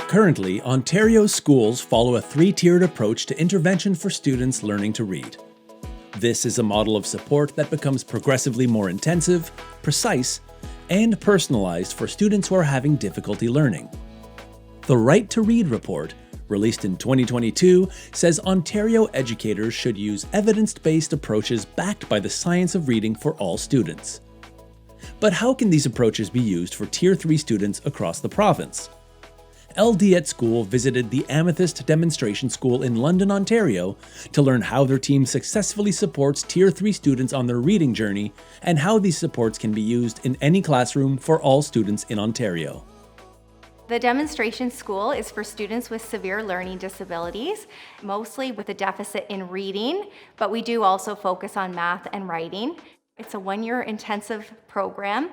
Currently, Ontario schools follow a three-tiered approach to intervention for students learning to read. This is a model of support that becomes progressively more intensive, precise, and personalized for students who are having difficulty learning. The Right to Read report, released in 2022, says Ontario educators should use evidence-based approaches backed by the science of reading for all students. But how can these approaches be used for Tier 3 students across the province? LD at School visited the Amethyst Demonstration School in London, Ontario, to learn how their team successfully supports Tier 3 students on their reading journey and how these supports can be used in any classroom for all students in Ontario. The demonstration school is for students with severe learning disabilities, mostly with a deficit in reading, but we do also focus on math and writing. It's a one-year intensive program.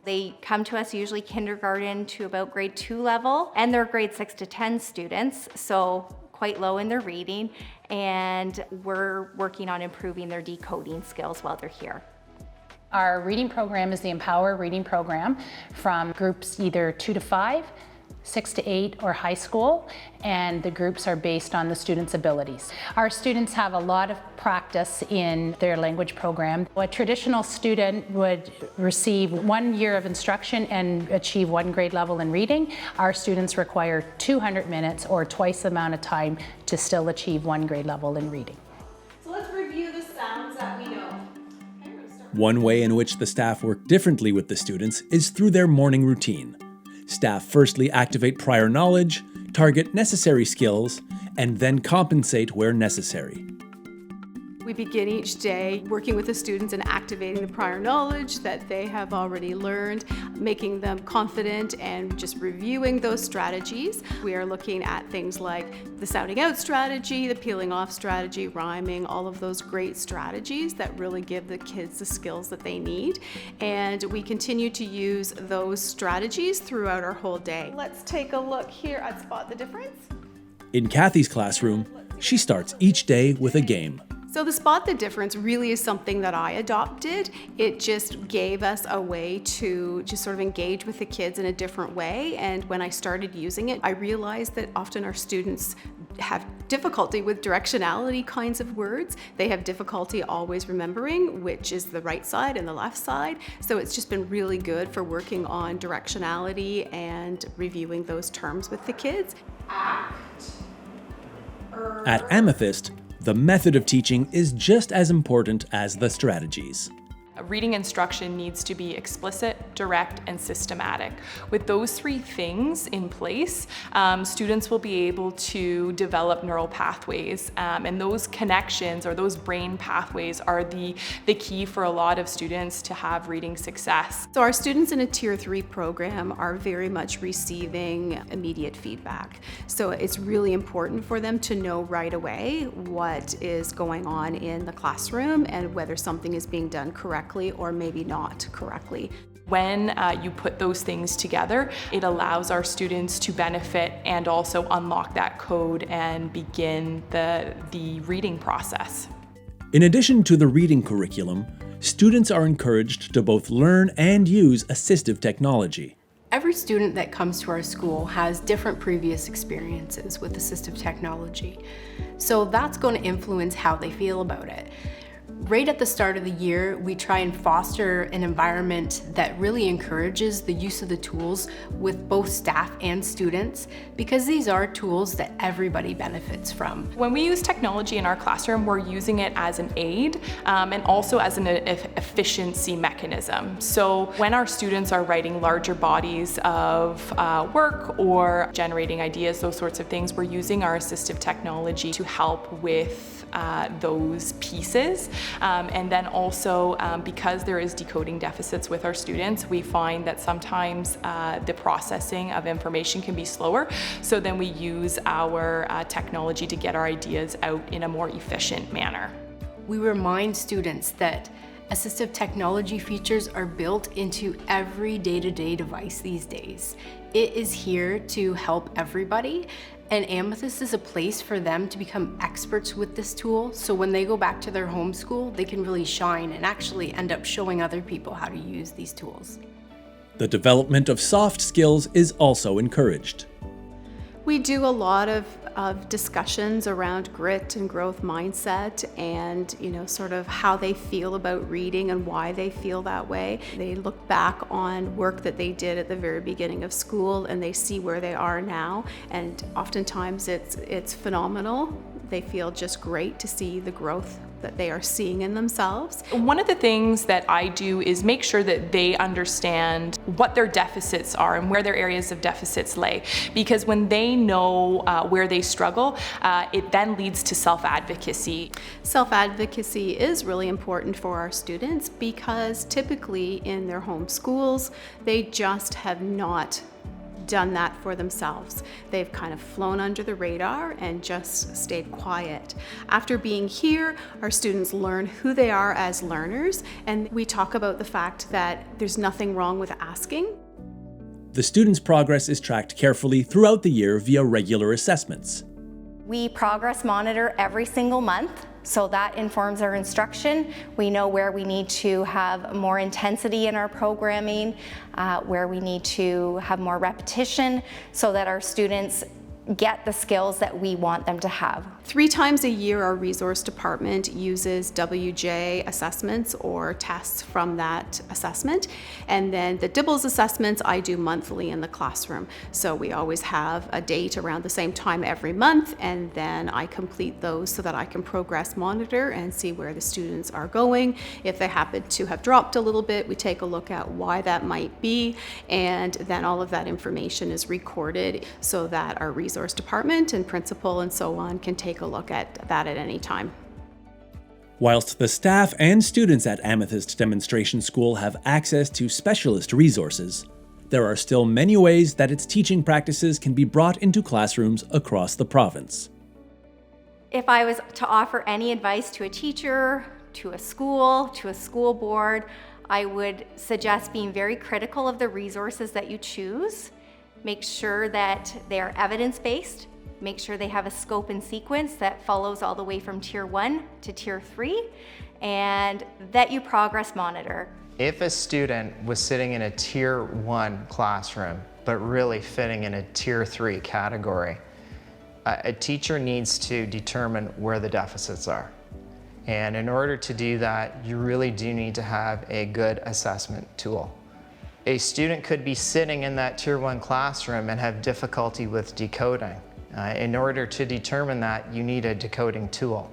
They come to us usually kindergarten to about grade 2 level, and they're grade 6 to 10 students, so quite low in their reading, and we're working on improving their decoding skills while they're here. Our reading program is the Empower Reading Program from groups either 2 to 5, 6 to 8, or high school, and the groups are based on the students' abilities. Our students have a lot of practice in their language program. A traditional student would receive 1 year of instruction and achieve 1 grade level in reading. Our students require 200 minutes or twice the amount of time to still achieve 1 grade level in reading. So let's review the sounds that we know. One way in which the staff work differently with the students is through their morning routine. Staff firstly activate prior knowledge, target necessary skills, and then compensate where necessary. We begin each day working with the students and activating the prior knowledge that they have already learned, making them confident and just reviewing those strategies. We are looking at things like the sounding out strategy, the peeling off strategy, rhyming, all of those great strategies that really give the kids the skills that they need. And we continue to use those strategies throughout our whole day. Let's take a look here at Spot the Difference. In Kathy's classroom, she starts each day with a game. So the Spot the Difference really is something that I adopted. It just gave us a way to just sort of engage with the kids in a different way. And when I started using it, I realized that often our students have difficulty with directionality kinds of words. They have difficulty always remembering which is the right side and the left side. So it's just been really good for working on directionality and reviewing those terms with the kids. At Amethyst, the method of teaching is just as important as the strategies. Reading instruction needs to be explicit, direct, and systematic. With those 3 things in place, students will be able to develop neural pathways, and those connections or those brain pathways are the key for a lot of students to have reading success. So our students in a Tier 3 program are very much receiving immediate feedback. So it's really important for them to know right away what is going on in the classroom and whether something is being done correctly or maybe not correctly. When you put those things together, it allows our students to benefit and also unlock that code and begin the reading process. In addition to the reading curriculum, students are encouraged to both learn and use assistive technology. Every student that comes to our school has different previous experiences with assistive technology, so that's going to influence how they feel about it. Right at the start of the year, we try and foster an environment that really encourages the use of the tools with both staff and students, because these are tools that everybody benefits from. When we use technology in our classroom, we're using it as an aid and also as an efficiency mechanism. So when our students are writing larger bodies of work or generating ideas, those sorts of things, we're using our assistive technology to help with those pieces. And then also, because there is decoding deficits with our students, we find that sometimes the processing of information can be slower. So then we use our technology to get our ideas out in a more efficient manner. We remind students that assistive technology features are built into every day-to-day device these days. It is here to help everybody, and Amethyst is a place for them to become experts with this tool, so when they go back to their home school, they can really shine and actually end up showing other people how to use these tools. The development of soft skills is also encouraged. We do a lot of discussions around grit and growth mindset and, sort of how they feel about reading and why they feel that way. They look back on work that they did at the very beginning of school and they see where they are now, and oftentimes it's phenomenal. They feel just great to see the growth that they are seeing in themselves. One of the things that I do is make sure that they understand what their deficits are and where their areas of deficits lay. Because when they know where they struggle, it then leads to self-advocacy. Self-advocacy is really important for our students because typically in their home schools, they just have not done that for themselves. They've kind of flown under the radar and just stayed quiet. After being here, our students learn who they are as learners, and we talk about the fact that there's nothing wrong with asking. The students' progress is tracked carefully throughout the year via regular assessments. We progress monitor every single month, so that informs our instruction. We know where we need to have more intensity in our programming, where we need to have more repetition, so that our students get the skills that we want them to have. 3 times a year, our resource department uses WJ assessments or tests from that assessment. And then the DIBELS assessments I do monthly in the classroom. So we always have a date around the same time every month, and then I complete those so that I can progress monitor and see where the students are going. If they happen to have dropped a little bit, we take a look at why that might be, and then all of that information is recorded so that our resource department and principal and so on can take a look at that at any time. Whilst the staff and students at Amethyst Demonstration School have access to specialist resources, there are still many ways that its teaching practices can be brought into classrooms across the province. If I was to offer any advice to a teacher, to a school board, I would suggest being very critical of the resources that you choose. Make sure that they are evidence-based. Make sure they have a scope and sequence that follows all the way from Tier 1 to Tier 3, and that you progress monitor. If a student was sitting in a Tier 1 classroom, but really fitting in a Tier 3 category, a teacher needs to determine where the deficits are. And in order to do that, you really do need to have a good assessment tool. A student could be sitting in that Tier 1 classroom and have difficulty with decoding. In order to determine that, you need a decoding tool.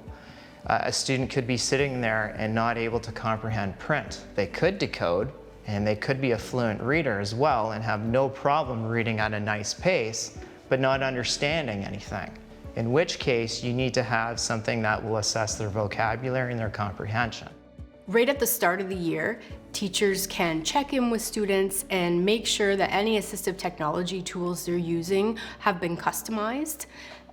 A student could be sitting there and not able to comprehend print. They could decode, and they could be a fluent reader as well and have no problem reading at a nice pace, but not understanding anything. In which case, you need to have something that will assess their vocabulary and their comprehension. Right at the start of the year, teachers can check in with students and make sure that any assistive technology tools they're using have been customized.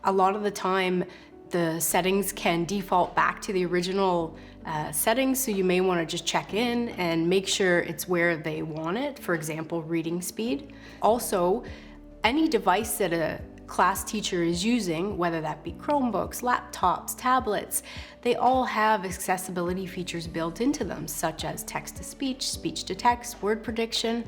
A lot of the time, the settings can default back to the original settings, so you may want to just check in and make sure it's where they want it, for example, reading speed. Also, any device that a class teacher is using, whether that be Chromebooks, laptops, tablets, they all have accessibility features built into them, such as text-to-speech, speech-to-text, word prediction.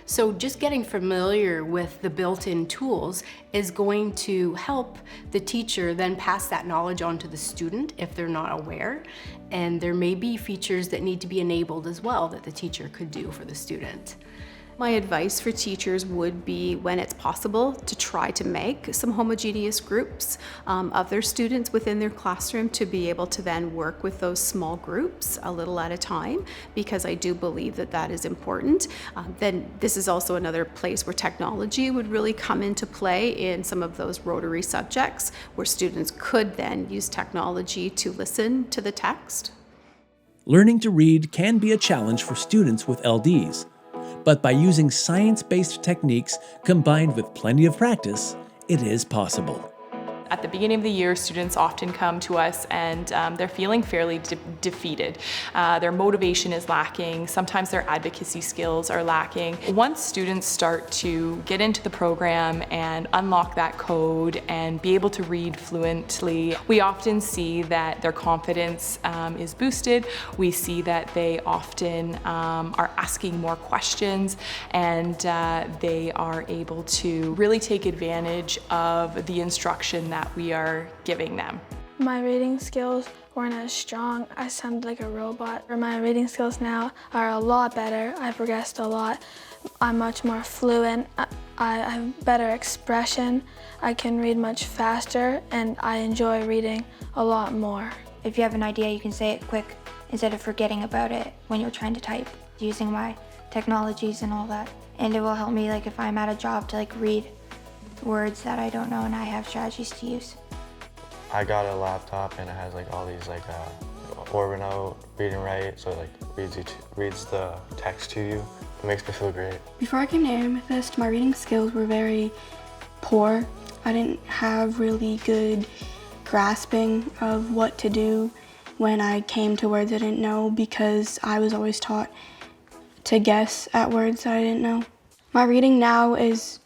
So just getting familiar with the built-in tools is going to help the teacher then pass that knowledge on to the student if they're not aware. And there may be features that need to be enabled as well that the teacher could do for the student. My advice for teachers would be, when it's possible, to try to make some homogeneous groups of their students within their classroom to be able to then work with those small groups a little at a time, because I do believe that that is important. Then this is also another place where technology would really come into play in some of those rotary subjects, where students could then use technology to listen to the text. Learning to read can be a challenge for students with LDs. But by using science-based techniques combined with plenty of practice, it is possible. At the beginning of the year, students often come to us and they're feeling fairly defeated. Their motivation is lacking. Sometimes their advocacy skills are lacking. Once students start to get into the program and unlock that code and be able to read fluently, we often see that their confidence is boosted. We see that they often are asking more questions, and they are able to really take advantage of the instruction that we are giving them. My reading skills weren't as strong. I sounded like a robot. My reading skills now are a lot better. I've progressed a lot. I'm much more fluent. I have better expression. I can read much faster, and I enjoy reading a lot more. If you have an idea, you can say it quick instead of forgetting about it when you're trying to type, using my technologies and all that. And it will help me, like, if I'm at a job, to like read words that I don't know and I have strategies to use. I got a laptop and it has like all these like Orbano read and write, so it like reads the text to you. It makes me feel great. Before I came to Amethyst, my reading skills were very poor. I didn't have really good grasping of what to do when I came to words I didn't know, because I was always taught to guess at words that I didn't know. My reading now is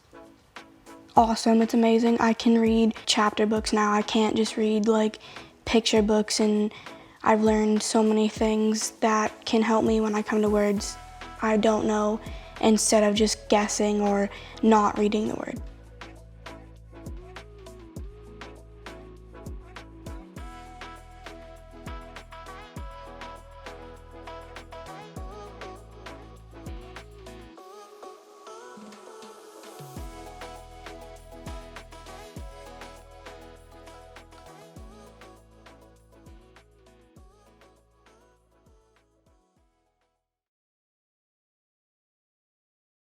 awesome. It's amazing. I can read chapter books now. I can't just read like picture books, and I've learned so many things that can help me when I come to words I don't know, instead of just guessing or not reading the word.